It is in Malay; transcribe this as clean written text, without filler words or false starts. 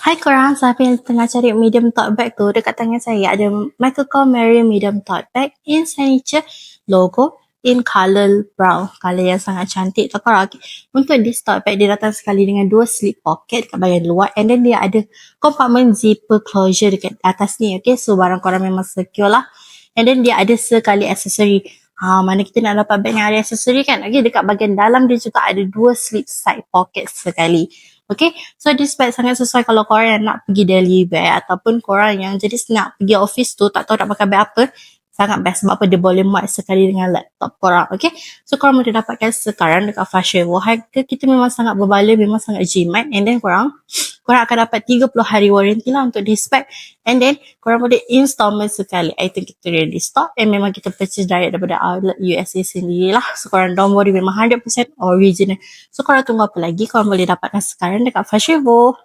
Hai korang, siapa yang tengah cari medium tote bag tu, dekat tangan saya ada Michael Kors Mary medium tote bag in signature logo in colour brown, colour yang sangat cantik tu korang. Okay. Untuk this tote bag dia datang sekali dengan 2 slip pocket dekat bahagian luar, and then dia ada compartment zipper closure dekat atas ni. Okay, so barang korang memang secure lah. And then dia ada sekali aksesori. Mana kita nak dapat bag yang ada aksesori kan? Okay, dekat bahagian dalam dia juga ada 2 slip side pocket sekali. Okay, so this bag sangat sesuai kalau korang yang nak pergi daily wear ataupun korang yang jadi nak pergi office tu tak tahu nak pakai bag apa. Sangat best sebab apa dia boleh muat sekali dengan laptop korang. Okay, so korang boleh dapatkan sekarang dekat Fast Travel. Harga kita memang sangat berbaloi, memang sangat jimat. And then korang akan dapat 30 hari warranty lah untuk this bag. And then korang boleh installment sekali. Item kita ready stock and memang kita purchase direct daripada outlet USA sendiri lah. So korang don't worry, memang 100% original. So korang tunggu apa lagi? Korang boleh dapatkan sekarang dekat Fast Travel.